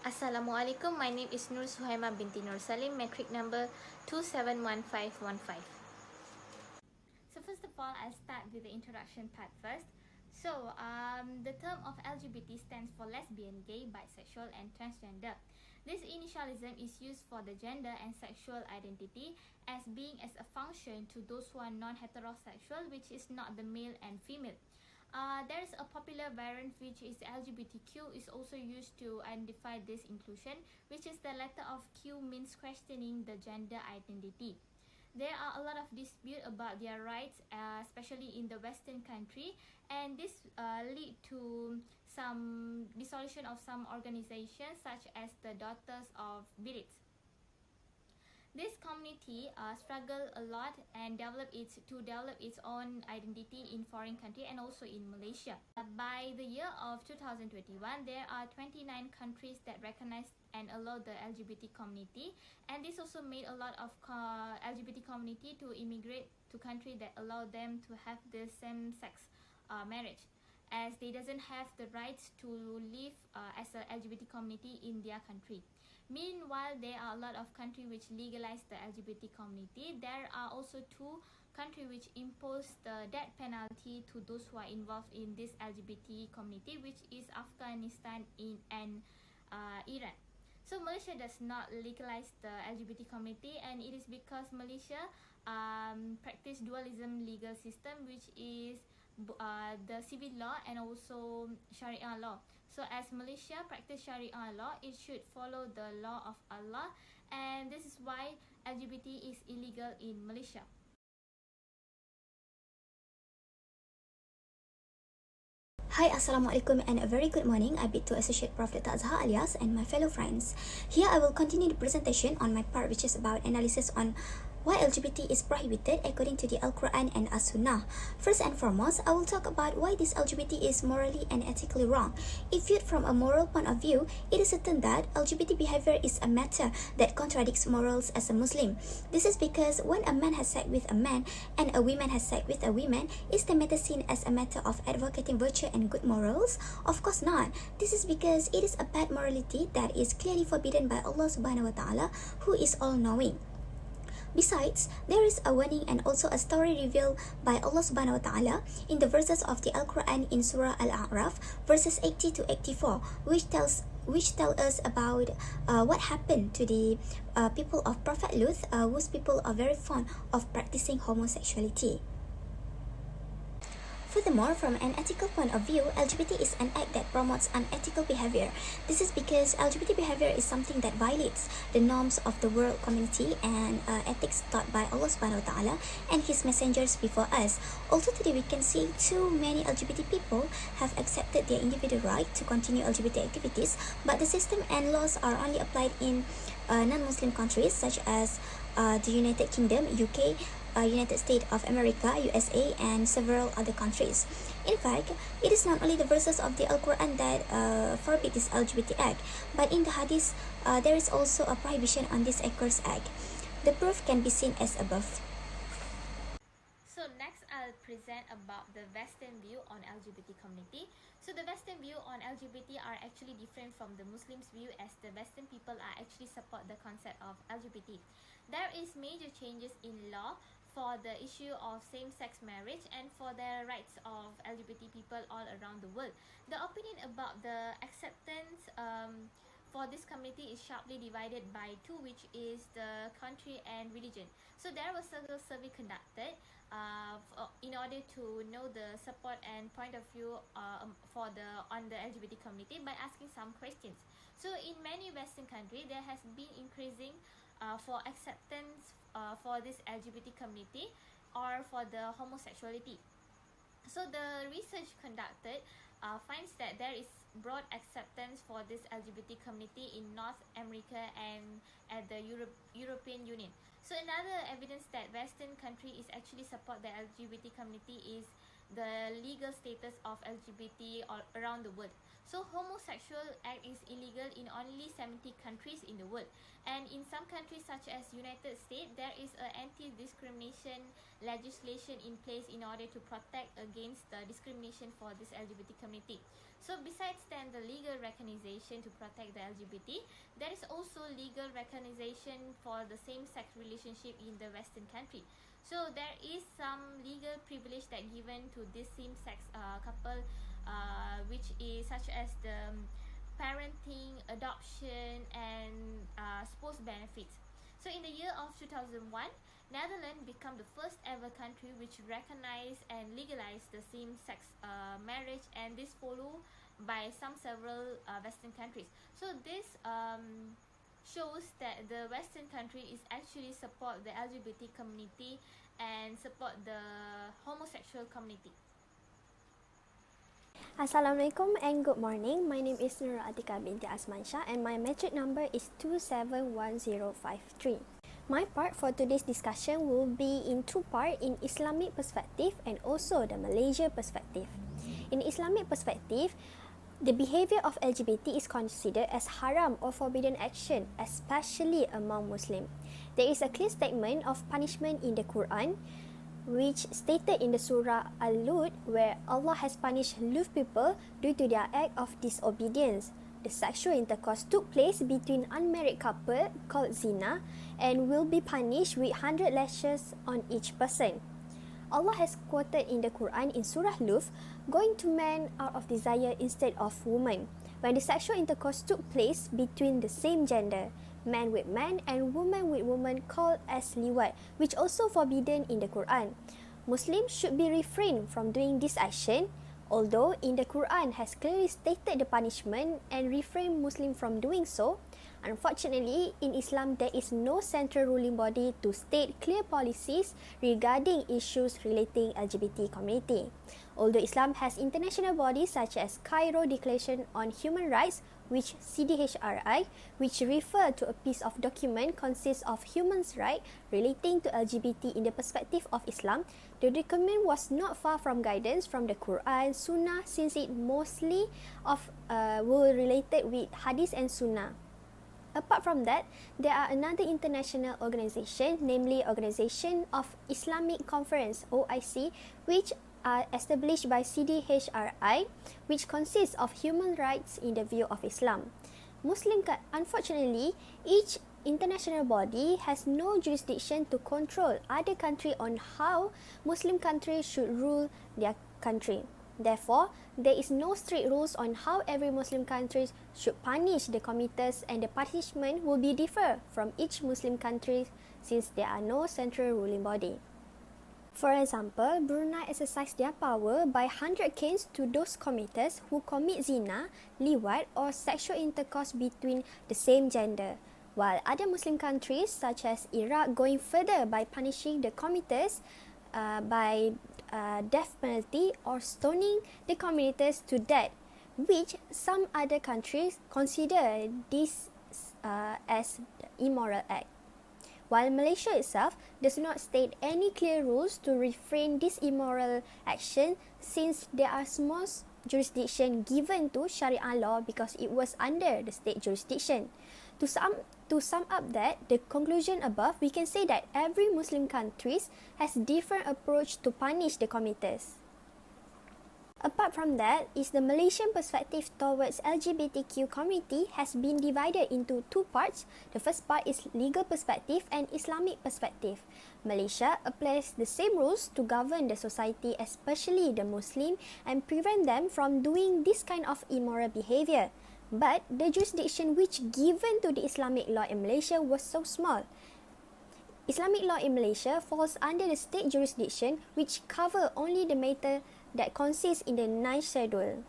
Assalamualaikum, my name is Nur Suhaima binti Nur Salim, metric number 271515. So first of all, I'll start with the introduction part first. The term of LGBT stands for lesbian, gay, bisexual and transgender. This initialism is used for the gender and sexual identity as being as a function to those who are non-heterosexual, which is not the male and female. There is a popular variant which is LGBTQ is also used to identify this inclusion, which is the letter of Q means questioning the gender identity. There are a lot of dispute about their rights, especially in the Western country, and this lead to some dissolution of some organizations such as the Daughters of Berit. This community struggled a lot and develop its own identity in foreign country and also in Malaysia. By the year of 2021, there are 29 countries that recognize and allow the LGBT community, and this also made a lot of LGBT community to immigrate to country that allow them to have the same-sex marriage, as they doesn't have the rights to live as a LGBT community in their country. Meanwhile, there are a lot of countries which legalize the LGBT community. There are also two countries which impose the death penalty to those who are involved in this LGBT community, which is Afghanistan and Iran. So Malaysia does not legalize the LGBT community, and it is because Malaysia practice dualism legal system, which is the civil law and also Sharia law. So as Malaysia practice Sharia law, it should follow the law of Allah, and this is why LGBT is illegal in Malaysia. Hi, Assalamualaikum and a very good morning. I bid to Associate Prof. Dr. Azhar Alias and my fellow friends. Here I will continue the presentation on my part, which is about analysis on why LGBT is prohibited according to the Al-Quran and As-Sunnah. First and foremost, I will talk about why this LGBT is morally and ethically wrong. If viewed from a moral point of view, it is certain that LGBT behavior is a matter that contradicts morals as a Muslim. This is because when a man has sex with a man and a woman has sex with a woman, is the matter seen as a matter of advocating virtue and good morals? Of course not. This is because it is a bad morality that is clearly forbidden by Allah subhanahu wa ta'ala, who is all-knowing. Besides, there is a warning and also a story revealed by Allah subhanahu wa ta'ala in the verses of the Al-Quran in Surah Al-A'raf, verses 80 to 84, which tell us about what happened to the people of Prophet Lut, whose people are very fond of practicing homosexuality. Furthermore, from an ethical point of view, LGBT is an act that promotes unethical behavior. This is because LGBT behavior is something that violates the norms of the world community and ethics taught by Allah subhanahu wa ta'ala and His messengers before us. Also today we can see too many LGBT people have accepted their individual right to continue LGBT activities, but the system and laws are only applied in non-Muslim countries such as the United Kingdom, UK, United States of America, USA, and several other countries. In fact, it is not only the verses of the Al-Quran that forbid this LGBT act, but in the Hadith, there is also a prohibition on this accursed act. The proof can be seen as above. So next I'll present about the Western view on LGBT community. So the Western view on LGBT are actually different from the Muslims view, as the Western people are actually support the concept of LGBT. There is major changes in law for the issue of same-sex marriage and for the rights of LGBT people all around the world. The opinion about the acceptance for this community is sharply divided by two, which is the country and religion. So there was a survey conducted in order to know the support and point of view on the LGBT community by asking some questions. So in many Western countries, there has been increasing for acceptance for this LGBT community or for the homosexuality. So the research conducted finds that there is broad acceptance for this LGBT community in North America and at the European Union. So another evidence that Western country is actually support the LGBT community is the legal status of LGBT all around the world. So homosexual act is illegal in only 70 countries in the world, and in some countries such as United States, there is a anti-discrimination legislation in place in order to protect against the discrimination for this LGBT community. So besides then the legal recognition to protect the LGBT, there is also legal recognition for the same-sex relationship in the Western country. So there is some legal privilege that given to this same-sex couple, which is such as the parenting, adoption, and spouse benefits. So in the year of 2001, Netherlands became the first ever country which recognized and legalized the same-sex marriage, and this followed by several Western countries. So this shows that the Western country is actually support the LGBT community and support the homosexual community. Assalamualaikum and good morning. My name is Nur Atika binti Asmansyah and my metric number is 271053. My part for today's discussion will be in two parts, in Islamic perspective and also the Malaysia perspective. In Islamic perspective, the behavior of LGBT is considered as haram or forbidden action, especially among Muslims. There is a clear statement of punishment in the Quran, which stated in the Surah Al-Lut, where Allah has punished loose people due to their act of disobedience. The sexual intercourse took place between unmarried couple called zina and will be punished with 100 lashes on each person. Allah has quoted in the Quran in Surah Lut, going to man out of desire instead of woman, when the sexual intercourse took place between the same gender, man with man and woman with woman, called as liwat, which also forbidden in the Quran. Muslims should be refrained from doing this action, although in the Quran has clearly stated the punishment and refrain Muslim from doing so. Unfortunately, in Islam, there is no central ruling body to state clear policies regarding issues relating LGBT community. Although Islam has international bodies such as Cairo Declaration on Human Rights, which CDHRI, which refer to a piece of document consists of human rights relating to LGBT in the perspective of Islam, the document was not far from guidance from the Quran, Sunnah, since it mostly were related with Hadith and Sunnah. Apart from that, there are another international organisation, namely Organisation of Islamic Conference, OIC, which are established by CDHRI, which consists of human rights in the view of Islam. Unfortunately, each international body has no jurisdiction to control other country on how Muslim countries should rule their country. Therefore, there is no strict rules on how every Muslim country should punish the committers, and the punishment will be differ from each Muslim country since there are no central ruling body. For example, Brunei exercise their power by 100 canes to those committers who commit zina, liwat or sexual intercourse between the same gender, while other Muslim countries such as Iraq going further by punishing the committers by death penalty or stoning the committers to death, which some other countries consider this as immoral act. While Malaysia itself does not state any clear rules to refrain this immoral action, since there are small jurisdiction given to Sharia law because it was under the state jurisdiction. To sum up that, the conclusion above, we can say that every Muslim countries has different approach to punish the committers. Apart from that, is the Malaysian perspective towards LGBTQ community has been divided into two parts. The first part is legal perspective and Islamic perspective. Malaysia applies the same rules to govern the society, especially the Muslim, and prevent them from doing this kind of immoral behavior. But the jurisdiction which given to the Islamic law in Malaysia was so small. Islamic law in Malaysia falls under the state jurisdiction, which cover only the matter that consists in the 9th schedule.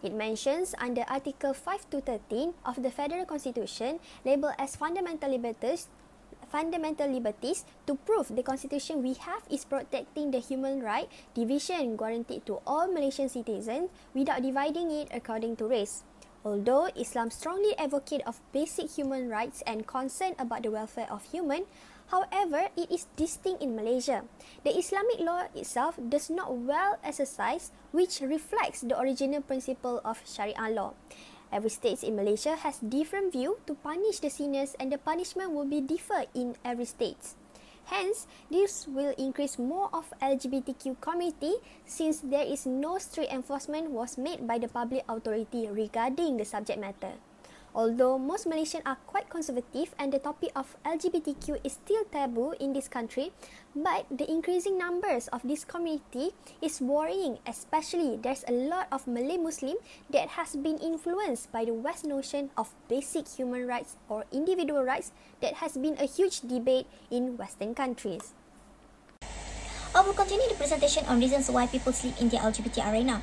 It mentions under Article 5 to 13 of the Federal Constitution, labeled as fundamental liberties, to prove the constitution we have is protecting the human right division guaranteed to all Malaysian citizens without dividing it according to race. Although Islam strongly advocate of basic human rights and concern about the welfare of human, However, it is distinct in Malaysia. The Islamic law itself does not well exercise, which reflects the original principle of Sharia law. Every state in Malaysia has different view to punish the sinners, and the punishment will be differ in every state. Hence, this will increase more of LGBTQ community since there is no strict enforcement was made by the public authority regarding the subject matter. Although most Malaysians are quite conservative and the topic of LGBTQ is still taboo in this country, but the increasing numbers of this community is worrying, especially there's a lot of Malay Muslim that has been influenced by the West notion of basic human rights or individual rights that has been a huge debate in Western countries. I will continue the presentation on reasons why people sleep in the LGBT arena.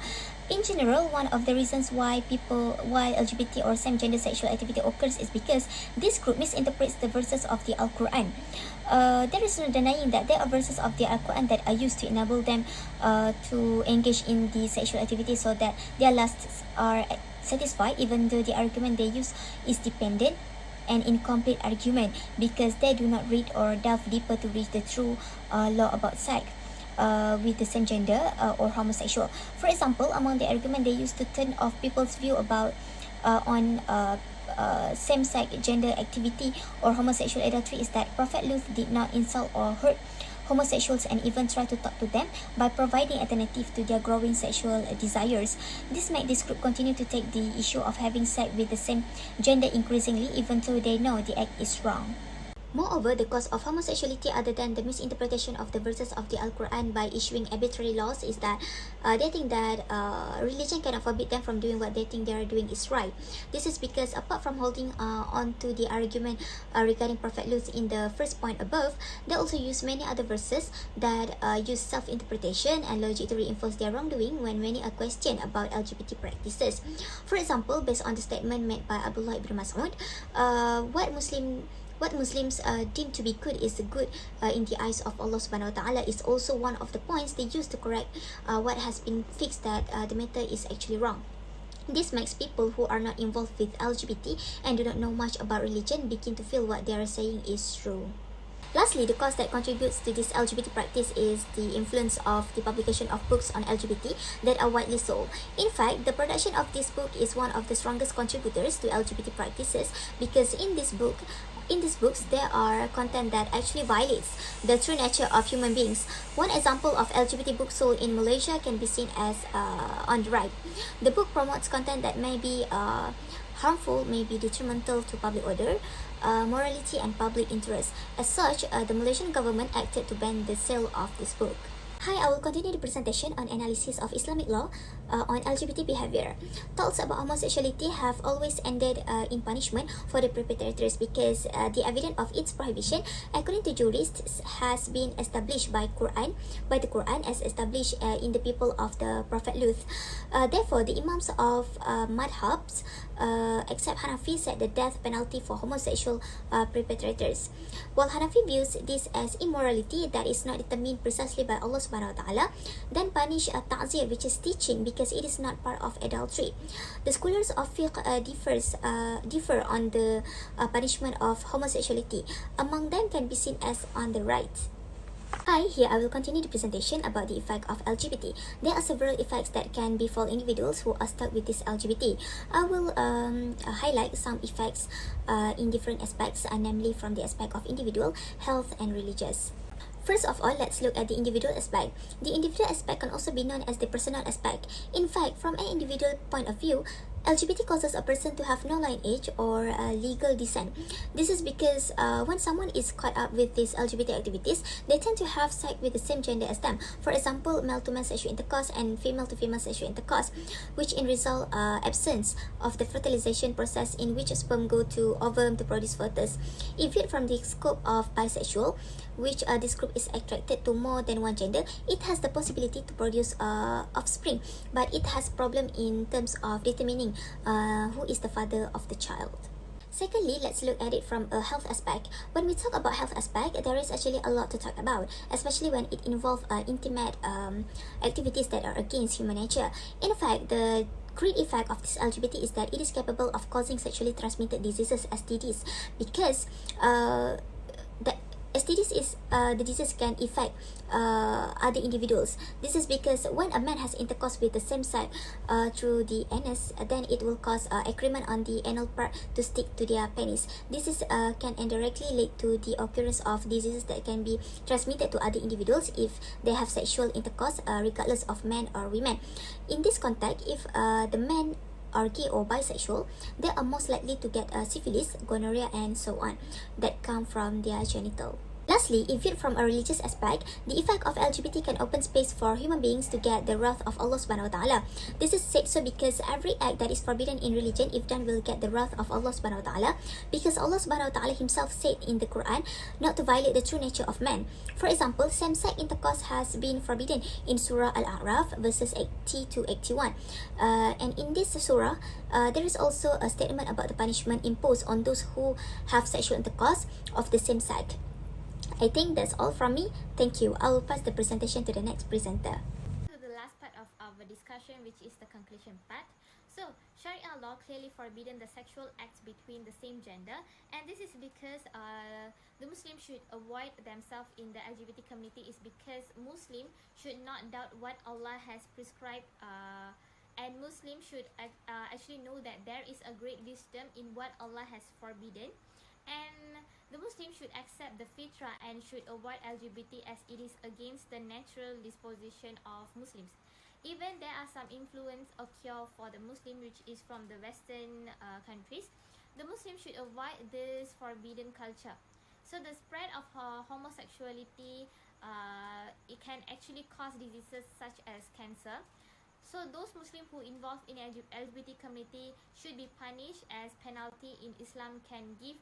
In general, one of the reasons why LGBT or same-gender sexual activity occurs is because this group misinterprets the verses of the Al-Quran. There is no denying that there are verses of the Al-Quran that are used to enable them to engage in the sexual activity so that their lusts are satisfied, even though the argument they use is dependent and incomplete argument because they do not read or delve deeper to reach the true law about sex with the same gender or homosexual. For example, among the argument they use to turn off people's view about on same-sex gender activity or homosexual adultery is that Prophet Lut did not insult or hurt homosexuals and even try to talk to them by providing alternative to their growing sexual desires. This made this group continue to take the issue of having sex with the same gender increasingly, even though they know the act is wrong. Moreover, the cause of homosexuality other than the misinterpretation of the verses of the Al-Quran by issuing arbitrary laws is that they think that religion cannot forbid them from doing what they think they are doing is right. This is because apart from holding on to the argument regarding Prophet Lut in the first point above, they also use many other verses that use self-interpretation and logic to reinforce their wrongdoing when many are questioned about LGBT practices. For example, based on the statement made by Abdullah ibn Mas'ud, what Muslims deem to be good is good in the eyes of Allah subhanahu wa ta'ala is also one of the points they use to correct what has been fixed that the matter is actually wrong. This makes people who are not involved with LGBT and do not know much about religion begin to feel what they are saying is true. Lastly, the cause that contributes to this LGBT practice is the influence of the publication of books on LGBT that are widely sold. In fact, the production of this book is one of the strongest contributors to LGBT practices because in these books there are content that actually violates the true nature of human beings. One example of LGBT book sold in Malaysia can be seen as on the right. The book promotes content that may be harmful, may be detrimental to public order, morality and public interest. As such, the Malaysian government acted to ban the sale of this book. Hi, I will continue the presentation on analysis of Islamic law on LGBT behavior. Talks about homosexuality have always ended in punishment for the perpetrators because the evidence of its prohibition, according to jurists, has been established by the Quran as established in the people of the Prophet Lut. Therefore, the imams of madhabs except Hanafi set the death penalty for homosexual perpetrators. While Hanafi views this as immorality that is not determined precisely by Allah subhanahu wa ta'ala, then punish ta'zir, which is teaching, because it is not part of adultery. The scholars of fiqh differ on the punishment of homosexuality. Among them can be seen as on the right. Hi, here I will continue the presentation about the effect of LGBT. There are several effects that can befall individuals who are stuck with this LGBT. I will highlight some effects in different aspects, namely from the aspect of individual, health and religious. First of all, let's look at the individual aspect. The individual aspect can also be known as the personal aspect. In fact, from an individual point of view, LGBT causes a person to have no lineage or legal descent. This is because when someone is caught up with these LGBT activities, they tend to have sex with the same gender as them. For example, male-to-male sexual intercourse and female-to-female sexual intercourse, which in result absence of the fertilization process in which sperm go to ovum to produce fetus. If viewed from the scope of bisexual, which this group is attracted to more than one gender, it has the possibility to produce offspring, but it has problem in terms of determining who is the father of the child. Secondly, let's look at it from a health aspect. When we talk about health aspect, there is actually a lot to talk about, especially when it involves intimate activities that are against human nature. In fact, the great effect of this LGBT is that it is capable of causing sexually transmitted diseases, STDs, because STDs is the disease can affect other individuals. This is because when a man has intercourse with the same sex through the anus, then it will cause accrement on the anal part to stick to their penis. This is can indirectly lead to the occurrence of diseases that can be transmitted to other individuals if they have sexual intercourse, regardless of men or women. In this context, if the men are gay or bisexual, they are most likely to get syphilis, gonorrhea, and so on that come from their genital. Lastly, if viewed from a religious aspect, the effect of LGBT can open space for human beings to get the wrath of Allah subhanahu wa ta'ala. This is said so because every act that is forbidden in religion, if done, will get the wrath of Allah subhanahu wa ta'ala, because Allah subhanahu wa ta'ala himself said in the Quran not to violate the true nature of man. For example, same-sex intercourse has been forbidden in Surah Al-A'raf verses 80 to 81. And in this surah, there is also a statement about the punishment imposed on those who have sexual intercourse of the same sex. I think that's all from me. Thank you. I will pass the presentation to the next presenter. To the last part of our discussion, which is the conclusion part. So, Sharia law clearly forbidden the sexual acts between the same gender, and this is because the Muslims should avoid themselves in the LGBT community, is because Muslims should not doubt what Allah has prescribed, and Muslims should actually know that there is a great wisdom in what Allah has forbidden, and the Muslims should accept the fitrah and should avoid LGBT as it is against the natural disposition of Muslims. Even there are some influence occur for the Muslim, which is from the Western countries, the Muslims should avoid this forbidden culture. So the spread of homosexuality, it can actually cause diseases such as cancer. So those Muslims who involved in LGBT community should be punished, as penalty in Islam can give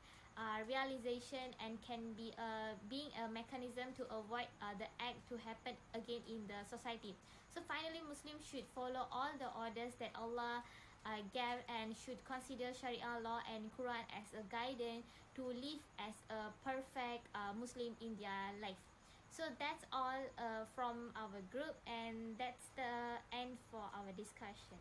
realization and can be being a mechanism to avoid the act to happen again in the society. So finally, Muslims should follow all the orders that Allah gave and should consider Sharia law and Quran as a guidance to live as a perfect Muslim in their life. So that's all from our group, and that's the end for our discussion.